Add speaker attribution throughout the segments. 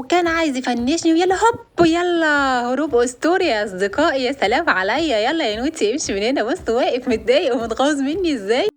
Speaker 1: وكان عايز يفنشني ويلا هوب يلا هروب اسطوري يا اصدقائي. يا سلام عليا، يلا يا نوتي امشي من هنا. بص واقف متضايق ومتغاظ مني ازاي.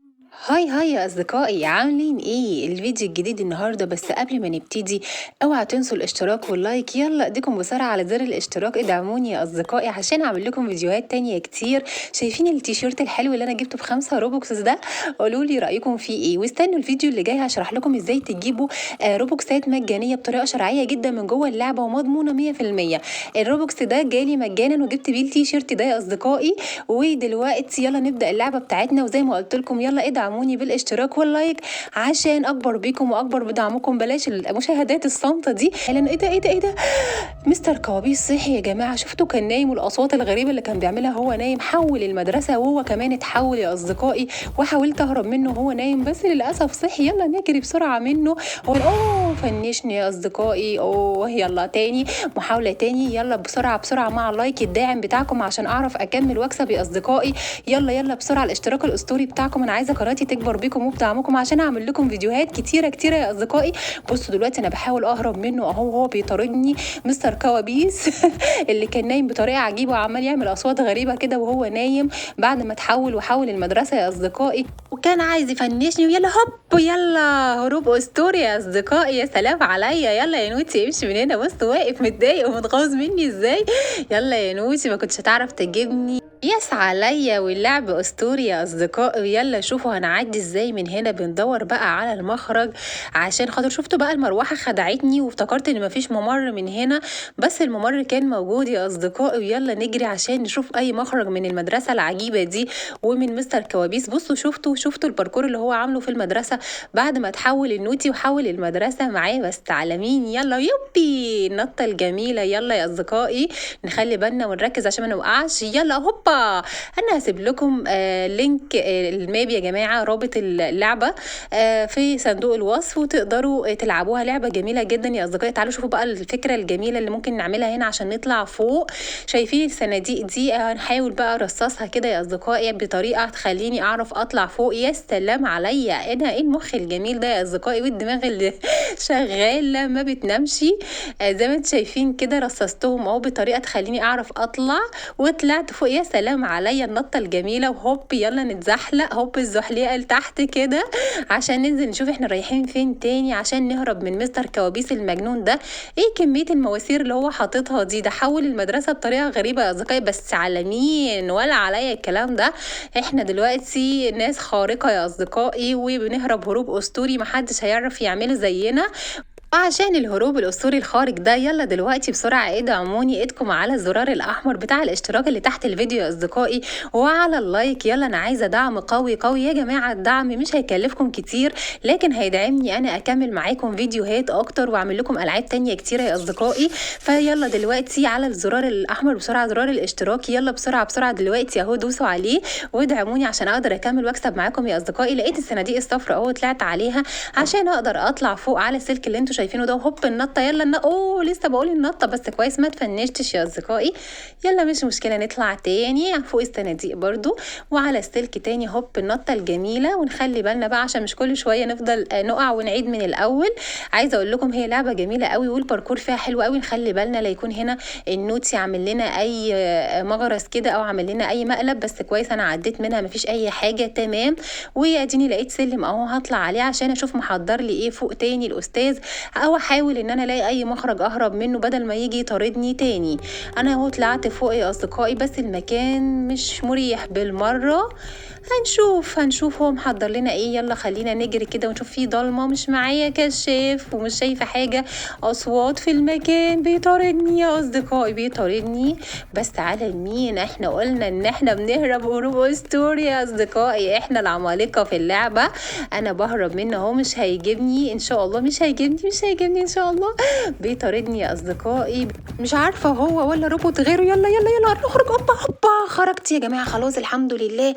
Speaker 1: هاي يا اصدقائي، عاملين ايه؟ الفيديو الجديد النهارده، بس قبل ما نبتدي اوعى تنسوا الاشتراك واللايك. يلا ايديكم بسرعه على زر الاشتراك، ادعموني يا اصدقائي عشان اعمل لكم فيديوهات تانية كتير. شايفين التيشيرت الحلو اللي انا جبته ب5 روبوكس ده؟ قولوا لي رايكم فيه ايه، واستنوا الفيديو اللي جاي هشرح لكم ازاي تجيبوا روبوكسات مجانيه بطريقه شرعيه جدا من جوه اللعبه ومضمونه 100%. الروبوكس ده جالي مجانا وجبت بيه التيشيرت ده يا اصدقائي. ودلوقتي يلا نبدا اللعبه بتاعتنا، وزي ما قلت لكم يلا ادعموني بالاشتراك واللايك عشان اكبر بيكم واكبر بدعمكم. بلاش المشاهدات الصامته دي. ايه ده مستر كوابيس صحي يا جماعه، شفتوا كان نايم، والاصوات الغريبه اللي كان بيعملها هو نايم. حول المدرسه وهو كمان اتحول يا اصدقائي، وحاولت اهرب منه وهو نايم بس للاسف صحي. يلا نجري بسرعه منه. هو فنشني يا اصدقائي. يلا تاني محاوله تاني. يلا بسرعه مع اللايك الداعم بتاعكم عشان اعرف اكمل واكسب يا اصدقائي. يلا بسرعه الاشتراك الاسطوري بتاعكم. انا عايزه قناتي تكبر بيكم وبدعمكم عشان اعمل لكم فيديوهات كتيره يا اصدقائي. بصوا دلوقتي انا بحاول اهرب منه اهو، هو بيطاردني مستر كوابيس اللي كان نايم بطريقه عجيبه وعمال يعمل اصوات غريبه كده وهو نايم بعد ما تحول وحول المدرسه يا اصدقائي. وكان عايز يفنشني ويلا هوب يلا هروب اسطوري يا اصدقائي. يا سلام عليا، يلا يا نوتي امشي من هنا. بص واقف متضايق ومتغاظ مني ازاي. يلا يا نوتي ما كنتش هتعرف تجيبني. يس عليا، واللعب اسطوري يا اصدقائي. يلا شوفوا هنعدي ازاي من هنا. بندور بقى على المخرج عشان خاطر شفتوا بقى المروحه خدعتني وافتكرت ان مفيش ممر من هنا، بس الممر كان موجود يا اصدقائي. يلا نجري عشان نشوف اي مخرج من المدرسه العجيبه دي ومن مستر كوابيس. بصوا شفتوا الباركور اللي هو عامله في المدرسه بعد ما تحول النوتي وحول المدرسه معاه. بس على مين؟ يلا يوبي النطه الجميله. يلا يا اصدقائي نخلي بالنا ونركز عشان ما نوقعش. يلا هوبا انا هسيب لكم لينك الماب يا جماعه، رابط اللعبه في صندوق الوصف، وتقدروا تلعبوها. لعبه جميله جدا يا اصدقائي. تعالوا شوفوا بقى الفكره الجميله اللي ممكن نعملها هنا عشان نطلع فوق. شايفين الصناديق دي؟ هنحاول بقى ارصصها كده يا اصدقائي بطريقه تخليني اعرف اطلع فوق. يا سلام عليا، انا ايه المخ الجميل ده يا اصدقائي، والدماغ اللي شغاله ما بتنامش. زي ما انتم شايفين كده رصصتهم اهو بطريقه تخليني اعرف اطلع، وطلعت فوق. يا سلام عليا النطه الجميله. وهوب يلا نتزحلق هوب الزحليقه لتحت كده عشان ننزل نشوف احنا رايحين فين تاني عشان نهرب من مستر كوابيس المجنون ده. ايه كميه المواسير اللي هو حاططها دي؟ ده حول المدرسه بطريقه غريبه يا اصدقائي. بس على مين ولا عليا الكلام ده. احنا دلوقتي ناس خارقه يا اصدقائي وبنهرب هروب اسطوري محدش هيعرف يعمله زينا. وعشان الهروب الاسطوري الخارق ده يلا دلوقتي بسرعه ادعموني ايدكم على الزرار الاحمر بتاع الاشتراك اللي تحت الفيديو يا اصدقائي، وعلى اللايك. يلا انا عايزه دعم قوي يا جماعه. الدعم مش هيكلفكم كتير لكن هيدعمني انا اكمل معاكم فيديوهات اكتر واعمل لكم العاب تانية كتيره يا اصدقائي. فيلا دلوقتي على الزرار الاحمر بسرعه، زرار الاشتراك. يلا بسرعه دلوقتي اهو دوسوا عليه وادعموني عشان اقدر اكمل واكسب معاكم يا اصدقائي. لقيت الصناديق الصفراء اهو طلعت عليها عشان اقدر اطلع فوق على السلك اللي انتوا شايفينه ده. هوب النطه. يلا لسه بقول النطه بس كويس ما تفنشتش يا اصدقائي. يلا مش مشكله نطلع تاني فوق الصناديق برضو وعلى السلك تاني. هوب النطه الجميله. ونخلي بالنا بقى عشان مش كل شويه نفضل نقع ونعيد من الاول. عايزه اقول لكم هي لعبه جميله قوي والباركور فيها حلو قوي. نخلي بالنا لا يكون هنا النوتي عامل لنا اي مغرز كده او عامل لنا اي مقلب. بس كويس انا عديت منها مفيش اي حاجه تمام. واديني لقيت سلم اهو هطلع عليه عشان اشوف محضر لي ايه فوق تاني الاستاذ، او احاول ان انا الاقي اي مخرج اهرب منه بدل ما يجي يطاردني تاني. انا اهو طلعت فوق يا اصدقائي بس المكان مش مريح بالمره. هنشوف هو محضر لنا ايه. يلا خلينا نجري كده ونشوف. فيه ضلمه مش معايا كشاف ومش شايفه حاجه. اصوات في المكان بيطاردني يا اصدقائي بيطاردني. بس على مين؟ احنا قلنا ان احنا بنهرب هروب اسطوري يا اصدقائي. احنا العمالقه في اللعبه. انا بهرب منه اهو مش هيجيبني ان شاء الله. مش هيجيبني ان شاء الله. بيطاردني يا اصدقائي مش عارفه هو ولا روبوت غيره. يلا نخرج. هوبا خرجت يا جماعه خلاص الحمد لله.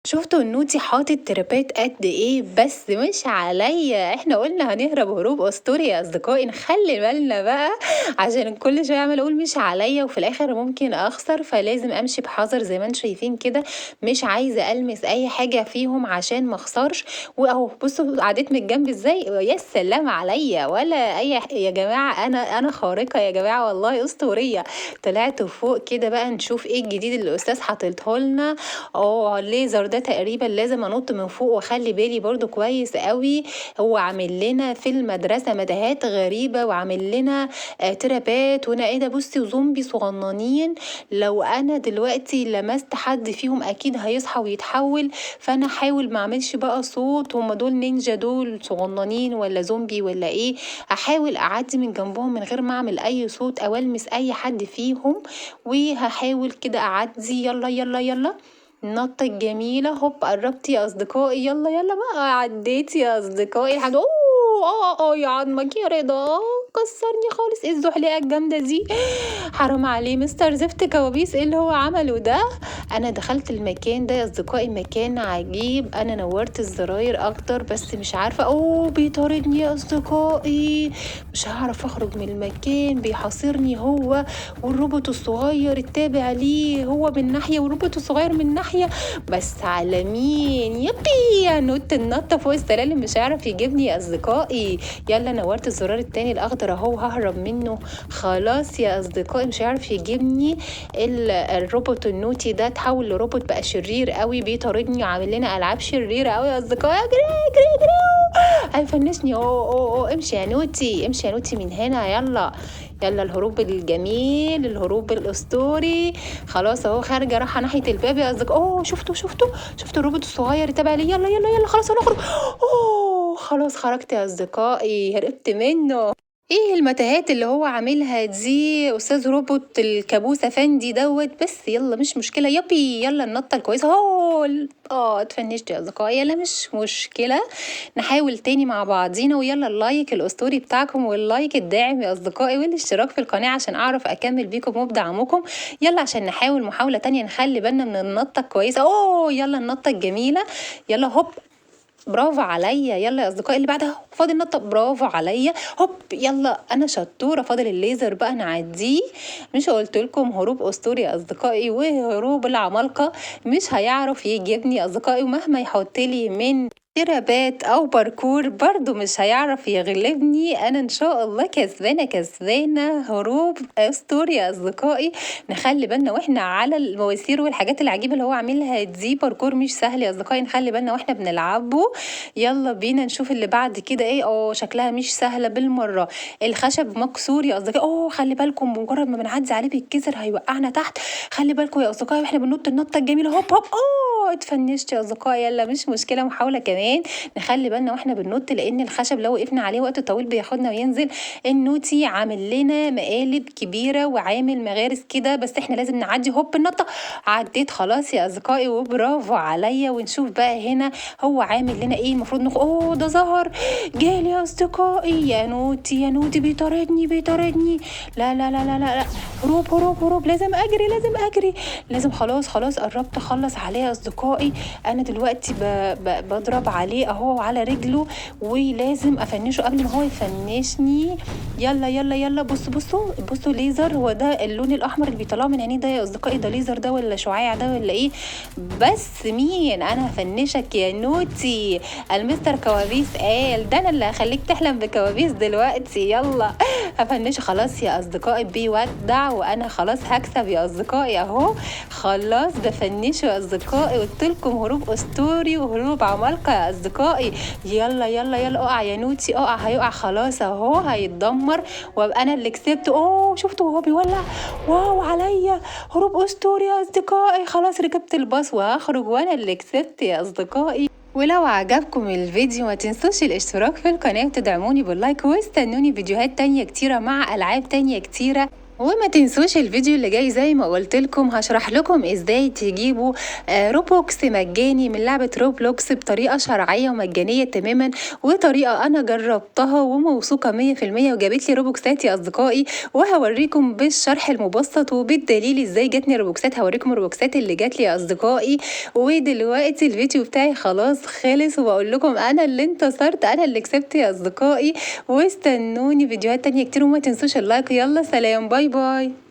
Speaker 1: شفتوا النوتي حاطط ترابات قد ايه؟ بس مش عليا، احنا قلنا هنهرب هروب اسطوري يا اصدقائي، نخلي بالنا بقى عشان كل شويه عمال اقول مش عليا وفي الاخر ممكن اخسر، فلازم امشي بحذر زي ما انتم شايفين كده، مش عايزه المس اي حاجه فيهم عشان ما اخسرش. واهو بصوا عديت من الجنب ازاي، يا سلام عليا، ولا اي يا جماعه انا خارقه يا جماعه والله اسطوريه. طلعت فوق كده بقى نشوف ايه الجديد اللي الاستاذ حاطته لنا. الليزر ده تقريبا لازم انط من فوق واخلي بالي برضو كويس قوي. هو عامل لنا في المدرسه متاهات غريبه وعامل لنا ترابات، وانا ايه ده بصي وزومبي صغننين، لو انا دلوقتي لمست حد فيهم اكيد هيصحى ويتحول، فانا احاول ما اعملش بقى صوت. هما دول نينجا دول صغننين ولا زومبي ولا ايه؟ احاول اعدي من جنبهم من غير ما اعمل اي صوت او المس اي حد فيهم، وهحاول كده اعدي. يلا يلا يلا النطة الجميلة، هوب قربت يا أصدقائي، يلا يلا بقى عديت يا أصدقائي لحد يا عضمك يا رضا، كسرني خالص. ايه الزحليقة الجامدة دي؟ حرام عليه مستر زفت كوابيس، ايه اللي هو عمله ده؟ انا دخلت المكان ده يا اصدقائي، مكان عجيب، انا نورت الزراير اكتر بس مش عارفة. بيطاردني يا اصدقائي، مش هعرف اخرج من المكان، بيحاصرني هو والروبوت الصغير التابع ليه، هو من ناحية والروبوت الصغير من ناحية، بس على مين؟ يبي هنط النطة فوق السلالم، مش هيعرف يجيبني يا اصدقائي. يلا نورت الزرار التاني الاخضر اهو، ههرب منه خلاص يا اصدقائي، مش هيعرف يجيبني. الروبوت النوتي ده تحول لروبوت بقى شرير قوي، بيطاردني وعامل لنا العاب شريره قوي يا اصدقائي. اجري اجري اجري، هيفنشني. امشي يا نوتي، امشي يا نوتي من هنا، يلا يلا الهروب الجميل، الهروب الاسطوري. خلاص اهو خارجه رايحه ناحيه الباب يا اصدقائي. شفتوا الروبوت الصغير تابع لي. يلا يلا يلا خلاص هنخرج. خلاص خرجت يا اصدقائي، هربت منه. ايه المتاهات اللي هو عاملها دي استاذ روبوت الكابوس افندي دوت؟ بس يلا مش مشكله، يلا النطه الكويسه اهو. اتفنشت يا اصدقائي، يلا مش مشكله، نحاول تاني مع بعضينا. ويلا اللايك الاسطوري بتاعكم واللايك الداعم يا اصدقائي، والاشتراك في القناه عشان اعرف اكمل بيكم وبدعمكم. يلا عشان نحاول محاوله تانية، نخلي بالنا من النطه الكويسه. يلا النطه الجميله، يلا هوب برافو عليا. يلا يا اصدقائي اللي بعدها، فاضل نطه، برافو عليا، هوب يلا انا شطوره. فاضل الليزر بقى نعديه. مش قلت لكم هروب اسطوري يا اصدقائي؟ وهروب العمالقه مش هيعرف يجيبني يا اصدقائي، ومهما يحط لي من ترابات او باركور برضو مش هيعرف يغلبني. انا ان شاء الله كسبانه هروب اسطوري يا اصدقائي. نخلي بالنا واحنا على المواسير والحاجات العجيبه اللي هو عاملها دي، باركور مش سهل يا اصدقائي، نخلي بالنا واحنا بنلعبه. يلا بينا نشوف اللي بعد كده ايه. شكلها مش سهله بالمره، الخشب مكسور يا اصدقائي. خلي بالكم بمجرد ما بنعدي عليه بيتكسر هيوقعنا تحت، خلي بالكم يا اصدقائي واحنا بننط النطه الجميله. هوب هوب اتفنشت يا اصدقائي، يلا مش مشكله، محاوله كمان. نخلي بالنا واحنا بننط لان الخشب لو وقفنا عليه وقت طويل بياخدنا وينزل. النوتي عامل لنا مقالب كبيره وعامل مغارس كده، بس احنا لازم نعدي. هوب النطه، عديت خلاص يا اصدقائي وبرافو عليا. ونشوف بقى هنا هو عامل لنا ايه المفروض ده ظهر جالي يا اصدقائي. يا نوتي بيطاردني. لا لا لا لا لا، هروب، لازم اجري، لازم خلاص قربت اخلص عليه يا اصدقائي. انا دلوقتي بضرب عليه اهو على رجله، ولازم افنشه قبل ما هو يفنشني. يلا بصوا ليزر، هو ده اللون الاحمر اللي بيطلعه من عينيه ده يا اصدقائي، ده ليزر ده ولا شعاع ده ولا ايه؟ بس مين؟ انا هفنشك يا نوتي. المستر كوابيس قال ده انا اللي هخليك تحلم بكوابيس دلوقتي. يلا هفنشه خلاص يا اصدقائي، بيودع وانا خلاص هكسب يا اصدقائي اهو. خلاص بفنشه يا اصدقائي، قلت لكم هروب اسطوري وهروب عمالقه يا اصدقائي. يلا اقع يا نوتي، هيقع خلاص اهو، هيتدمر وابقى انا اللي كسبت. شفتوا وهو بيولع، واو عليا، هروب اسطوري يا اصدقائي. خلاص ركبت الباص وهخرج وانا اللي كسبت يا اصدقائي. ولو عجبكم الفيديو ما تنسوش الاشتراك في القناة وتدعموني باللايك، واستنوني فيديوهات تانية كتيرة مع ألعاب تانية كتيرة. وما تنسوش الفيديو اللي جاي زي ما قلت لكم هشرح لكم ازاي تجيبوا روبوكس مجاني من لعبة روبلوكس بطريقة شرعية ومجانية تماما، وطريقة انا جربتها وموثوقة 100% وجابت لي روبوكسات يا اصدقائي. وهوريكم بالشرح المبسط وبالدليل ازاي جاتني روبوكسات، هوريكم الروبوكسات اللي جات لي يا اصدقائي. ودلوقتي الفيديو بتاعي خلاص خلص، وبقول لكم انا اللي انتصرت، انا اللي كسبت يا اصدقائي. واستنوني فيديوهات تانية كتير، وما تنسوش اللايك. يلا سلام، باي باي.